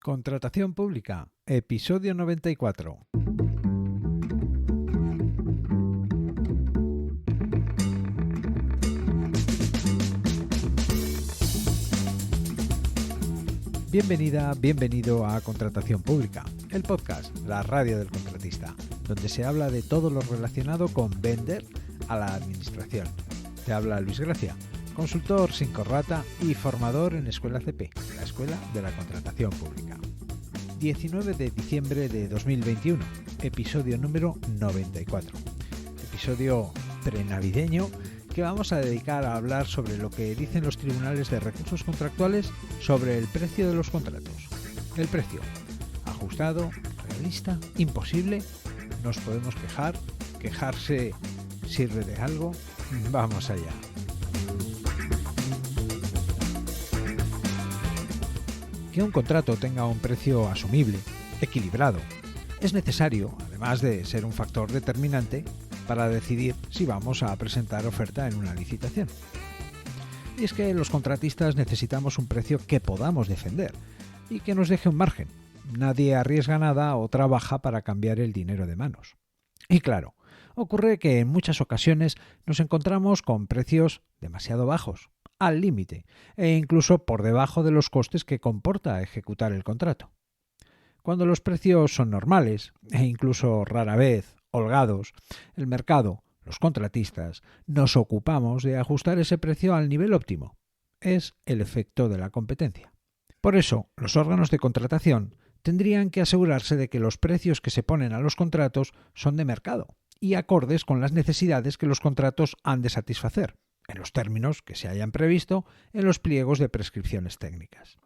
Contratación pública, episodio 94. Bienvenida, bienvenido a Contratación Pública, el podcast, la radio del contratista, donde se habla de todo lo relacionado con vender a la administración. Te habla Luis Gracia, consultor sin corbata y formador en Escuela CP, la Escuela de la Contratación Pública. 19 de diciembre de 2021, episodio número 94. Episodio prenavideño que vamos a dedicar a hablar sobre lo que dicen los tribunales de recursos contractuales sobre el precio de los contratos. El precio, ajustado, realista, imposible, nos podemos quejar, quejarse sirve de algo, vamos allá. Que un contrato tenga un precio asumible, equilibrado, es necesario, además de ser un factor determinante, para decidir si vamos a presentar oferta en una licitación. Y es que los contratistas necesitamos un precio que podamos defender y que nos deje un margen. Nadie arriesga nada o trabaja para cambiar el dinero de manos. Y claro, ocurre que en muchas ocasiones nos encontramos con precios demasiado bajos, al límite, e incluso por debajo de los costes que comporta ejecutar el contrato. Cuando los precios son normales, e incluso rara vez holgados, el mercado, los contratistas, nos ocupamos de ajustar ese precio al nivel óptimo. Es el efecto de la competencia. Por eso, los órganos de contratación tendrían que asegurarse de que los precios que se ponen a los contratos son de mercado y acordes con las necesidades que los contratos han de satisfacer, en los términos que se hayan previsto en los pliegos de prescripciones técnicas.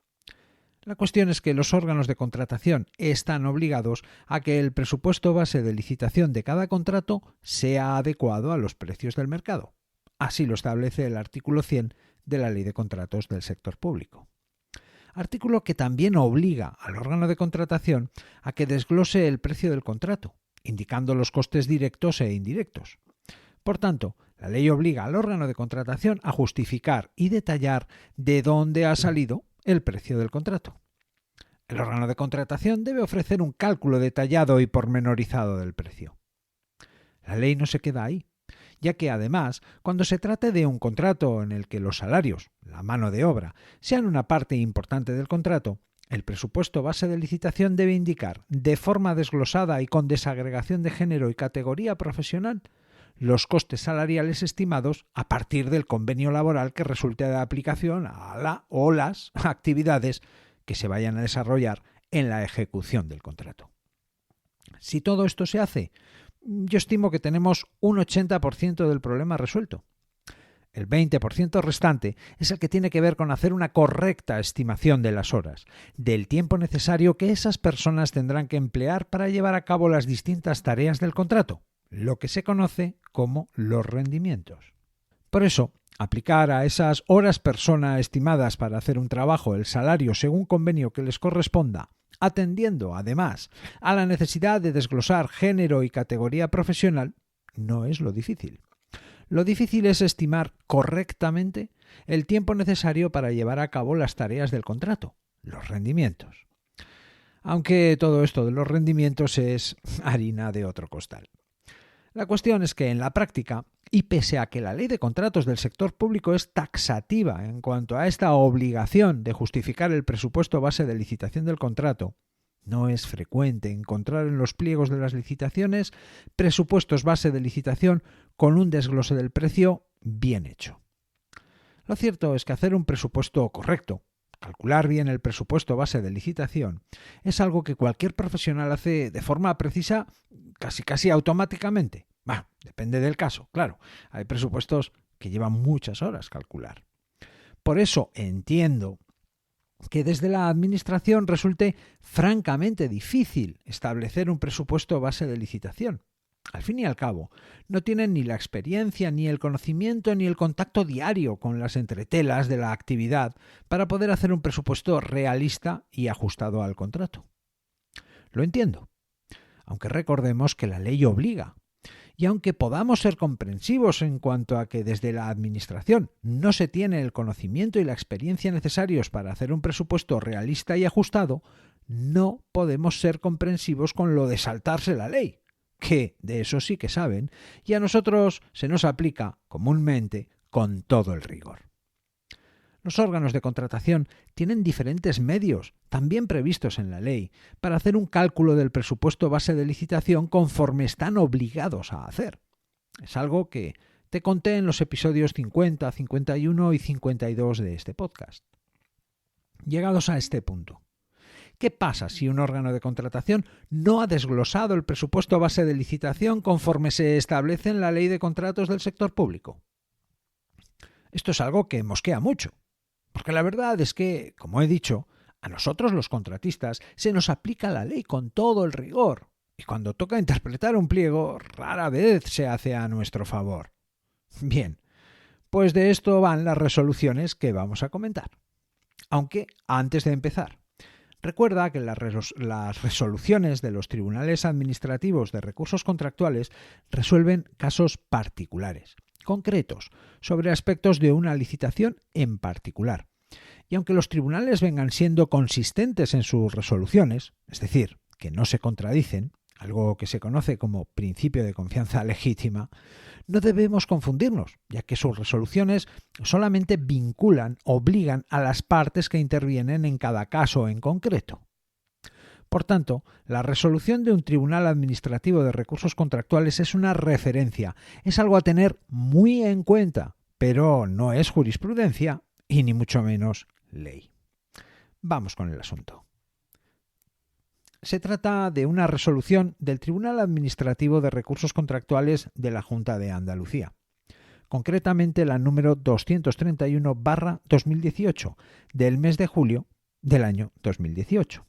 La cuestión es que los órganos de contratación están obligados a que el presupuesto base de licitación de cada contrato sea adecuado a los precios del mercado. Así lo establece el artículo 100 de la Ley de Contratos del Sector Público. Artículo que también obliga al órgano de contratación a que desglose el precio del contrato, indicando los costes directos e indirectos. Por tanto, la ley obliga al órgano de contratación a justificar y detallar de dónde ha salido el precio del contrato. El órgano de contratación debe ofrecer un cálculo detallado y pormenorizado del precio. La ley no se queda ahí, ya que además, cuando se trate de un contrato en el que los salarios, la mano de obra, sean una parte importante del contrato, el presupuesto base de licitación debe indicar, de forma desglosada y con desagregación de género y categoría profesional, los costes salariales estimados a partir del convenio laboral que resulte de aplicación a la o las actividades que se vayan a desarrollar en la ejecución del contrato. Si todo esto se hace, yo estimo que tenemos un 80% del problema resuelto. El 20% restante es el que tiene que ver con hacer una correcta estimación de las horas, del tiempo necesario que esas personas tendrán que emplear para llevar a cabo las distintas tareas del contrato, lo que se conoce como los rendimientos. Por eso, aplicar a esas horas persona estimadas para hacer un trabajo el salario según convenio que les corresponda, atendiendo además a la necesidad de desglosar género y categoría profesional, no es lo difícil. Lo difícil es estimar correctamente el tiempo necesario para llevar a cabo las tareas del contrato, los rendimientos. Aunque todo esto de los rendimientos es harina de otro costal. La cuestión es que en la práctica, y pese a que la Ley de Contratos del Sector Público es taxativa en cuanto a esta obligación de justificar el presupuesto base de licitación del contrato, no es frecuente encontrar en los pliegos de las licitaciones presupuestos base de licitación con un desglose del precio bien hecho. Lo cierto es que hacer un presupuesto correcto, calcular bien el presupuesto base de licitación, es algo que cualquier profesional hace de forma precisa casi automáticamente. Depende del caso, claro. Hay presupuestos que llevan muchas horas calcular. Por eso entiendo que desde la Administración resulte francamente difícil establecer un presupuesto base de licitación. Al fin y al cabo, no tienen ni la experiencia, ni el conocimiento, ni el contacto diario con las entretelas de la actividad para poder hacer un presupuesto realista y ajustado al contrato. Lo entiendo, aunque recordemos que la ley obliga. Y aunque podamos ser comprensivos en cuanto a que desde la Administración no se tiene el conocimiento y la experiencia necesarios para hacer un presupuesto realista y ajustado, no podemos ser comprensivos con lo de saltarse la ley, que de eso sí que saben, y a nosotros se nos aplica comúnmente con todo el rigor. Los órganos de contratación tienen diferentes medios, también previstos en la ley, para hacer un cálculo del presupuesto base de licitación conforme están obligados a hacer. Es algo que te conté en los episodios 50, 51 y 52 de este podcast. Llegados a este punto, ¿qué pasa si un órgano de contratación no ha desglosado el presupuesto base de licitación conforme se establece en la Ley de Contratos del Sector Público? Esto es algo que mosquea mucho, porque la verdad es que, como he dicho, a nosotros los contratistas se nos aplica la ley con todo el rigor, y cuando toca interpretar un pliego, rara vez se hace a nuestro favor. Bien, pues de esto van las resoluciones que vamos a comentar. Aunque, antes de empezar, recuerda que las resoluciones de los tribunales administrativos de recursos contractuales resuelven casos particulares, concretos, sobre aspectos de una licitación en particular. Y aunque los tribunales vengan siendo consistentes en sus resoluciones, es decir, que no se contradicen, algo que se conoce como principio de confianza legítima, no debemos confundirnos, ya que sus resoluciones solamente obligan a las partes que intervienen en cada caso en concreto. Por tanto, la resolución de un tribunal administrativo de recursos contractuales es una referencia, es algo a tener muy en cuenta, pero no es jurisprudencia y ni mucho menos ley. Vamos con el asunto. Se trata de una resolución del Tribunal Administrativo de Recursos Contractuales de la Junta de Andalucía, concretamente la número 231/2018 del mes de julio del año 2018.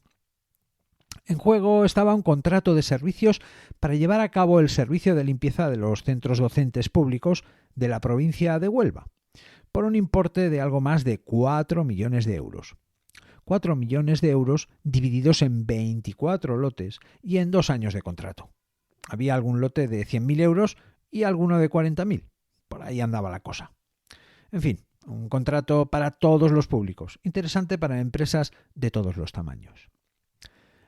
En juego estaba un contrato de servicios para llevar a cabo el servicio de limpieza de los centros docentes públicos de la provincia de Huelva, por un importe de algo más de 4 millones de euros. 4 millones de euros divididos en 24 lotes y en 2 años de contrato. Había algún lote de 100.000 euros y alguno de 40.000. Por ahí andaba la cosa. En fin, un contrato para todos los públicos, interesante para empresas de todos los tamaños.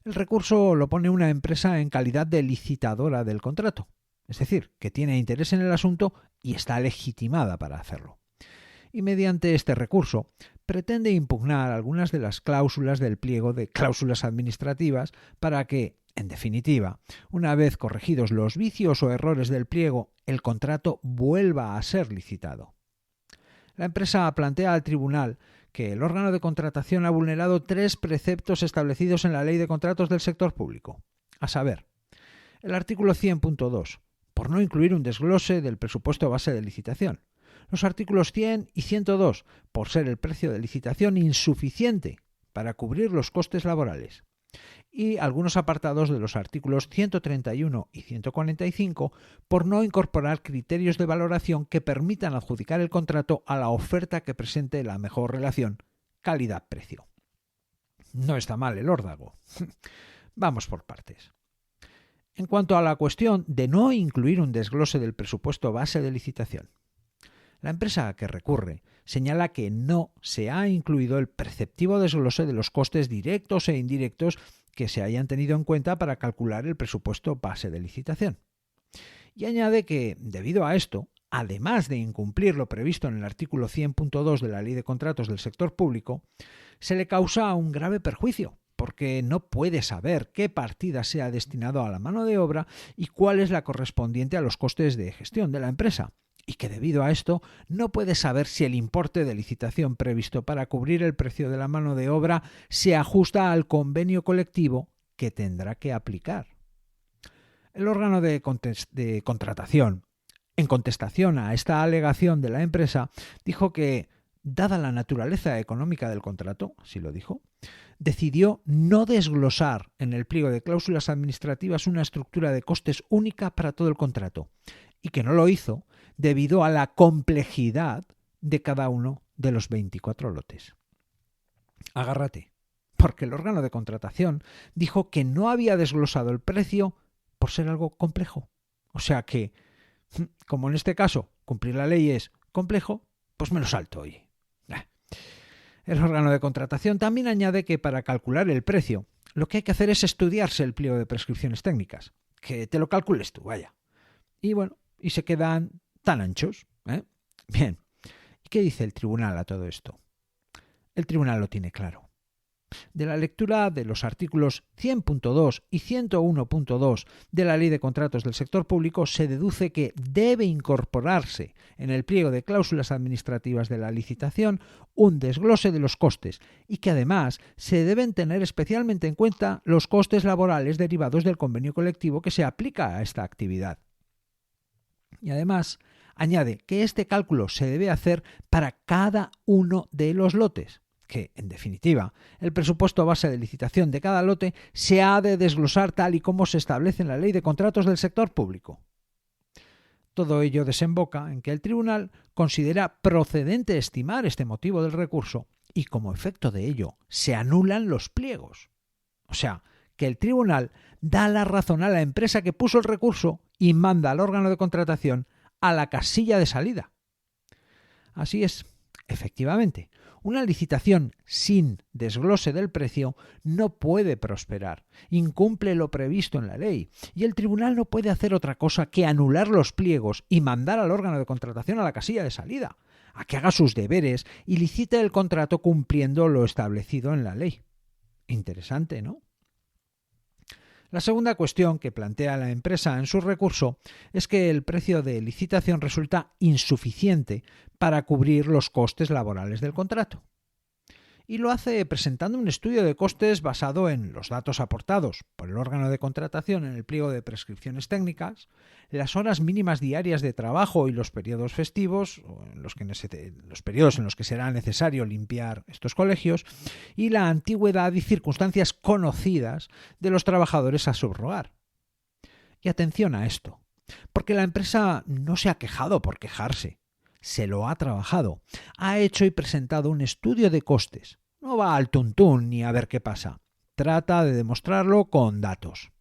El recurso lo pone una empresa en calidad de licitadora del contrato, es decir, que tiene interés en el asunto y está legitimada para hacerlo. Y mediante este recurso pretende impugnar algunas de las cláusulas del pliego de cláusulas administrativas para que, en definitiva, una vez corregidos los vicios o errores del pliego, el contrato vuelva a ser licitado. La empresa plantea al tribunal que el órgano de contratación ha vulnerado 3 preceptos establecidos en la Ley de Contratos del Sector Público, a saber, el artículo 100.2, por no incluir un desglose del presupuesto base de licitación, los artículos 100 y 102, por ser el precio de licitación insuficiente para cubrir los costes laborales, y algunos apartados de los artículos 131 y 145, por no incorporar criterios de valoración que permitan adjudicar el contrato a la oferta que presente la mejor relación calidad-precio. No está mal el órdago. Vamos por partes. En cuanto a la cuestión de no incluir un desglose del presupuesto base de licitación, la empresa que recurre señala que no se ha incluido el preceptivo desglose de los costes directos e indirectos que se hayan tenido en cuenta para calcular el presupuesto base de licitación. Y añade que, debido a esto, además de incumplir lo previsto en el artículo 100.2 de la Ley de Contratos del Sector Público, se le causa un grave perjuicio, porque no puede saber qué partida se ha destinado a la mano de obra y cuál es la correspondiente a los costes de gestión de la empresa, y que debido a esto no puede saber si el importe de licitación previsto para cubrir el precio de la mano de obra se ajusta al convenio colectivo que tendrá que aplicar. El órgano de contratación, en contestación a esta alegación de la empresa, dijo que, dada la naturaleza económica del contrato, así lo dijo, decidió no desglosar en el pliego de cláusulas administrativas una estructura de costes única para todo el contrato, y que no lo hizo debido a la complejidad de cada uno de los 24 lotes. Agárrate, porque el órgano de contratación dijo que no había desglosado el precio por ser algo complejo. O sea que, como en este caso cumplir la ley es complejo, pues me lo salto hoy. El órgano de contratación también añade que para calcular el precio, lo que hay que hacer es estudiarse el pliego de prescripciones técnicas. Que te lo calcules tú, vaya. Y bueno, y se quedan tan anchos, ¿eh? Bien. ¿Y qué dice el tribunal a todo esto? El tribunal lo tiene claro. De la lectura de los artículos 100.2 y 101.2 de la Ley de Contratos del Sector Público se deduce que debe incorporarse en el pliego de cláusulas administrativas de la licitación un desglose de los costes y que además se deben tener especialmente en cuenta los costes laborales derivados del convenio colectivo que se aplica a esta actividad. Y además añade que este cálculo se debe hacer para cada uno de los lotes, que, en definitiva, el presupuesto base de licitación de cada lote se ha de desglosar tal y como se establece en la Ley de Contratos del Sector Público. Todo ello desemboca en que el tribunal considera procedente estimar este motivo del recurso y, como efecto de ello, se anulan los pliegos. O sea, que el tribunal da la razón a la empresa que puso el recurso y manda al órgano de contratación a la casilla de salida. Así es, efectivamente. Una licitación sin desglose del precio no puede prosperar, incumple lo previsto en la ley y el tribunal no puede hacer otra cosa que anular los pliegos y mandar al órgano de contratación a la casilla de salida, a que haga sus deberes y licite el contrato cumpliendo lo establecido en la ley. Interesante, ¿no? La segunda cuestión que plantea la empresa en su recurso es que el precio de licitación resulta insuficiente para cubrir los costes laborales del contrato. Y lo hace presentando un estudio de costes basado en los datos aportados por el órgano de contratación en el pliego de prescripciones técnicas, las horas mínimas diarias de trabajo y los periodos festivos, los periodos en los que será necesario limpiar estos colegios, y la antigüedad y circunstancias conocidas de los trabajadores a subrogar. Y atención a esto, porque la empresa no se ha quejado por quejarse. Se lo ha trabajado, ha hecho y presentado un estudio de costes. No va al tuntún ni a ver qué pasa. Trata de demostrarlo con datos.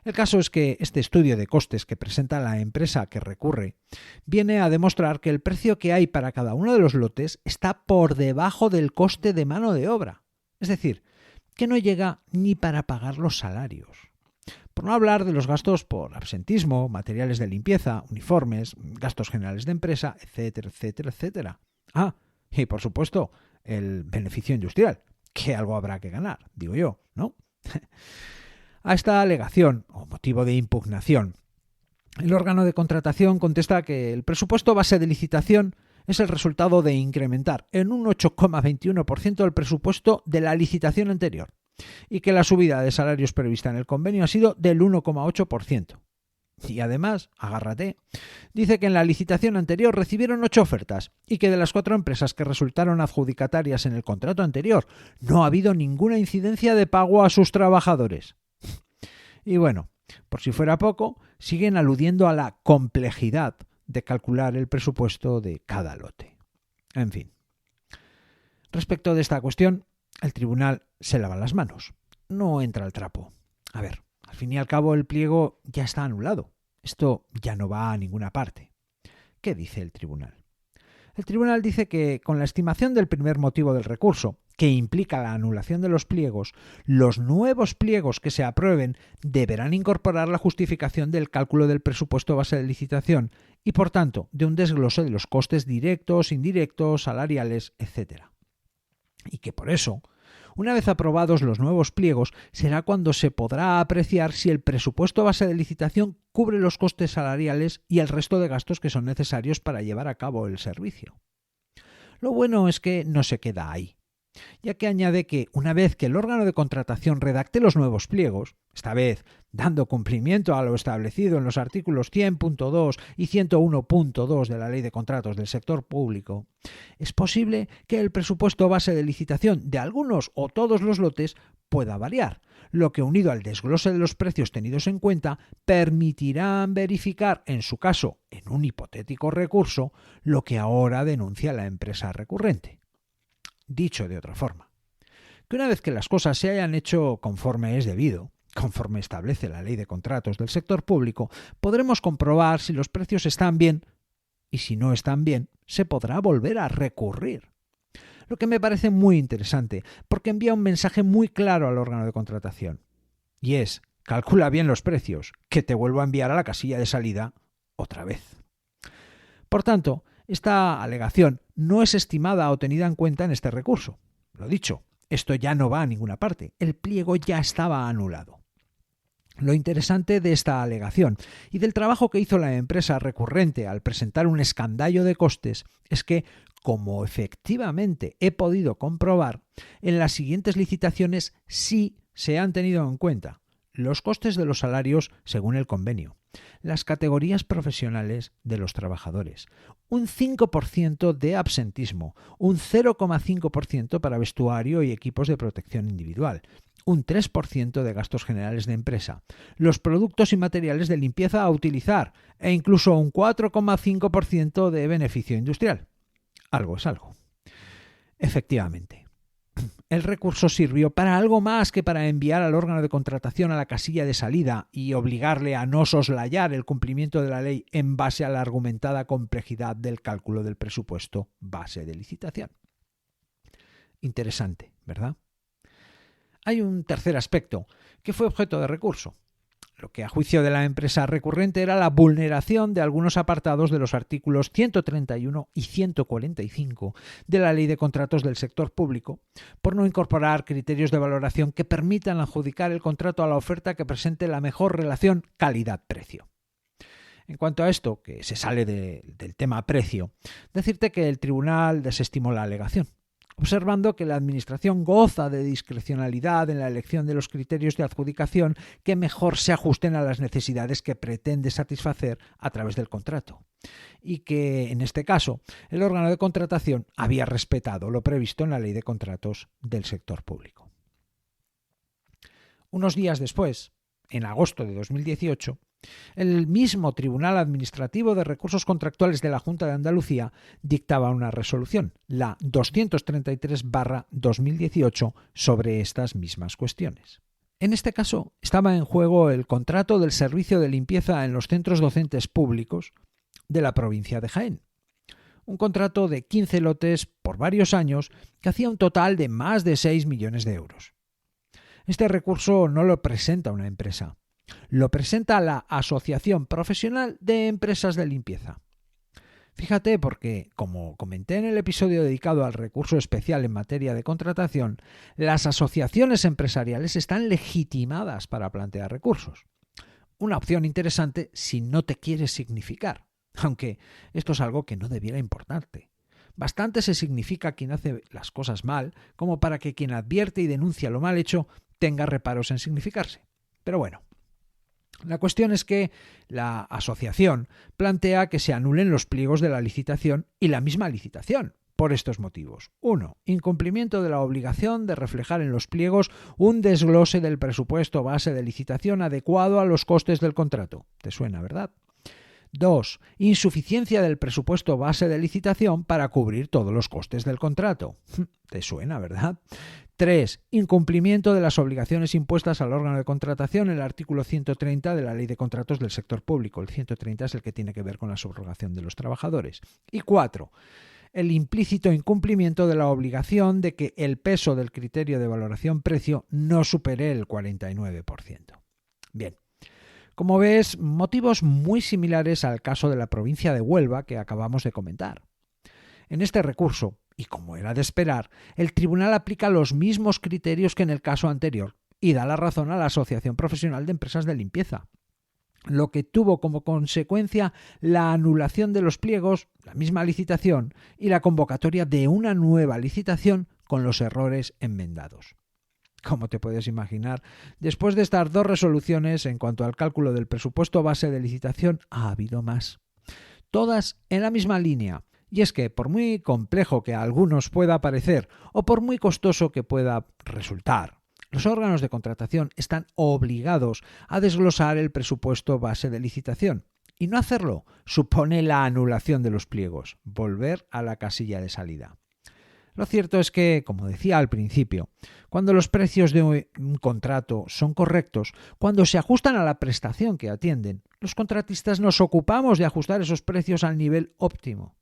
El caso es que este estudio de costes que presenta la empresa que recurre viene a demostrar que el precio que hay para cada uno de los lotes está por debajo del coste de mano de obra. Es decir, que no llega ni para pagar los salarios. Por no hablar de los gastos por absentismo, materiales de limpieza, uniformes, gastos generales de empresa, etcétera, etcétera, etcétera. Ah, y por supuesto, el beneficio industrial, que algo habrá que ganar, digo yo, ¿no? A esta alegación, o motivo de impugnación, el órgano de contratación contesta que el presupuesto base de licitación es el resultado de incrementar en un 8,21% el presupuesto de la licitación anterior, y que la subida de salarios prevista en el convenio ha sido del 1,8%. Y además, agárrate, dice que en la licitación anterior recibieron 8 ofertas y que de las 4 empresas que resultaron adjudicatarias en el contrato anterior no ha habido ninguna incidencia de pago a sus trabajadores. Y bueno, por si fuera poco, siguen aludiendo a la complejidad de calcular el presupuesto de cada lote. En fin. Respecto de esta cuestión, el tribunal se lava las manos. No entra al trapo. A ver, al fin y al cabo el pliego ya está anulado. Esto ya no va a ninguna parte. ¿Qué dice el tribunal? El tribunal dice que con la estimación del primer motivo del recurso, que implica la anulación de los pliegos, los nuevos pliegos que se aprueben deberán incorporar la justificación del cálculo del presupuesto base de licitación y, por tanto, de un desglose de los costes directos, indirectos, salariales, etc. Y que por eso, una vez aprobados los nuevos pliegos, será cuando se podrá apreciar si el presupuesto base de licitación cubre los costes salariales y el resto de gastos que son necesarios para llevar a cabo el servicio. Lo bueno es que no se queda ahí, ya que añade que una vez que el órgano de contratación redacte los nuevos pliegos, esta vez dando cumplimiento a lo establecido en los artículos 100.2 y 101.2 de la Ley de Contratos del Sector Público, es posible que el presupuesto base de licitación de algunos o todos los lotes pueda variar, lo que unido al desglose de los precios tenidos en cuenta permitirán verificar, en su caso, en un hipotético recurso, lo que ahora denuncia la empresa recurrente. Dicho de otra forma, que una vez que las cosas se hayan hecho conforme es debido, conforme establece la Ley de Contratos del Sector Público, podremos comprobar si los precios están bien y si no están bien, se podrá volver a recurrir. lo que me parece muy interesante, porque envía un mensaje muy claro al órgano de contratación. Y es, calcula bien los precios, que te vuelvo a enviar a la casilla de salida otra vez. Por tanto, esta alegación no es estimada o tenida en cuenta en este recurso. Lo dicho, esto ya no va a ninguna parte, el pliego ya estaba anulado. Lo interesante de esta alegación y del trabajo que hizo la empresa recurrente al presentar un escandallo de costes es que, como efectivamente he podido comprobar, en las siguientes licitaciones sí se han tenido en cuenta los costes de los salarios según el convenio, las categorías profesionales de los trabajadores, un 5% de absentismo, un 0,5% para vestuario y equipos de protección individual, un 3% de gastos generales de empresa, los productos y materiales de limpieza a utilizar e incluso un 4,5% de beneficio industrial. Algo es algo. Efectivamente, el recurso sirvió para algo más que para enviar al órgano de contratación a la casilla de salida y obligarle a no soslayar el cumplimiento de la ley en base a la argumentada complejidad del cálculo del presupuesto base de licitación. Interesante, ¿verdad? Hay un tercer aspecto que fue objeto de recurso, lo que a juicio de la empresa recurrente era la vulneración de algunos apartados de los artículos 131 y 145 de la Ley de Contratos del Sector Público, por no incorporar criterios de valoración que permitan adjudicar el contrato a la oferta que presente la mejor relación calidad-precio. En cuanto a esto, que se sale del tema precio, decirte que el tribunal desestimó la alegación, observando que la Administración goza de discrecionalidad en la elección de los criterios de adjudicación que mejor se ajusten a las necesidades que pretende satisfacer a través del contrato, y que, en este caso, el órgano de contratación había respetado lo previsto en la Ley de Contratos del Sector Público. Unos días después, en agosto de 2018, el mismo Tribunal Administrativo de Recursos Contractuales de la Junta de Andalucía dictaba una resolución, la 233/2018, sobre estas mismas cuestiones. En este caso, estaba en juego el contrato del servicio de limpieza en los centros docentes públicos de la provincia de Jaén. Un contrato de 15 lotes por varios años que hacía un total de más de 6 millones de euros. Este recurso no lo presenta una empresa. Lo presenta la Asociación Profesional de Empresas de Limpieza. Fíjate porque, como comenté en el episodio dedicado al recurso especial en materia de contratación, las asociaciones empresariales están legitimadas para plantear recursos. Una opción interesante si no te quieres significar, aunque esto es algo que no debiera importarte. Bastante se significa quien hace las cosas mal como para que quien advierte y denuncia lo mal hecho tenga reparos en significarse. Pero bueno. La cuestión es que la asociación plantea que se anulen los pliegos de la licitación y la misma licitación, por estos motivos. 1. Incumplimiento de la obligación de reflejar en los pliegos un desglose del presupuesto base de licitación adecuado a los costes del contrato. ¿Te suena, verdad? 2. Insuficiencia del presupuesto base de licitación para cubrir todos los costes del contrato. ¿Te suena, verdad? 3. Incumplimiento de las obligaciones impuestas al órgano de contratación en el artículo 130 de la Ley de Contratos del Sector Público. El 130 es el que tiene que ver con la subrogación de los trabajadores. Y 4. El implícito incumplimiento de la obligación de que el peso del criterio de valoración-precio no supere el 49%. Bien. Como ves, motivos muy similares al caso de la provincia de Huelva que acabamos de comentar. En este recurso, y como era de esperar, el tribunal aplica los mismos criterios que en el caso anterior y da la razón a la Asociación Profesional de Empresas de Limpieza, lo que tuvo como consecuencia la anulación de los pliegos, la misma licitación y la convocatoria de una nueva licitación con los errores enmendados. Como te puedes imaginar, después de estas dos resoluciones en cuanto al cálculo del presupuesto base de licitación ha habido más. Todas en la misma línea. Y es que, por muy complejo que a algunos pueda parecer o por muy costoso que pueda resultar, los órganos de contratación están obligados a desglosar el presupuesto base de licitación. Y no hacerlo supone la anulación de los pliegos, volver a la casilla de salida. Lo cierto es que, como decía al principio, cuando los precios de un contrato son correctos, cuando se ajustan a la prestación que atienden, los contratistas nos ocupamos de ajustar esos precios al nivel óptimo.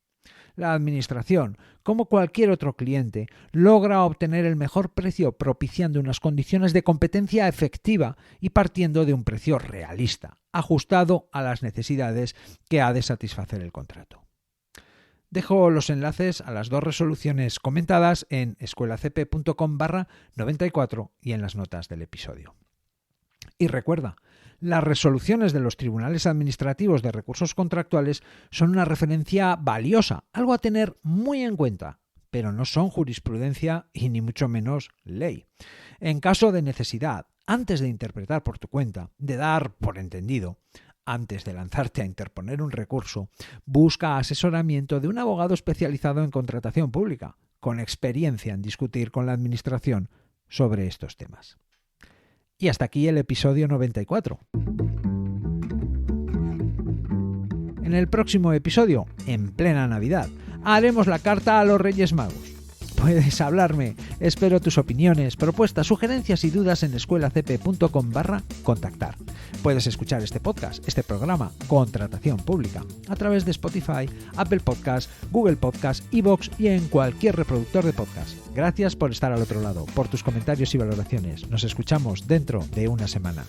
La administración, como cualquier otro cliente, logra obtener el mejor precio propiciando unas condiciones de competencia efectiva y partiendo de un precio realista, ajustado a las necesidades que ha de satisfacer el contrato. Dejo los enlaces a las 2 resoluciones comentadas en escuelacp.com/94 y en las notas del episodio. Y recuerda, las resoluciones de los tribunales administrativos de recursos contractuales son una referencia valiosa, algo a tener muy en cuenta, pero no son jurisprudencia y ni mucho menos ley. En caso de necesidad, antes de interpretar por tu cuenta, de dar por entendido, antes de lanzarte a interponer un recurso, busca asesoramiento de un abogado especializado en contratación pública, con experiencia en discutir con la administración sobre estos temas. Y hasta aquí el episodio 94. En el próximo episodio, en plena Navidad, haremos la carta a los Reyes Magos. Puedes hablarme, espero tus opiniones, propuestas, sugerencias y dudas en escuelacp.com/contactar. Puedes escuchar este podcast, este programa, Contratación Pública, a través de Spotify, Apple Podcasts, Google Podcasts, iVoox y en cualquier reproductor de podcast. Gracias por estar al otro lado, por tus comentarios y valoraciones. Nos escuchamos dentro de una semana.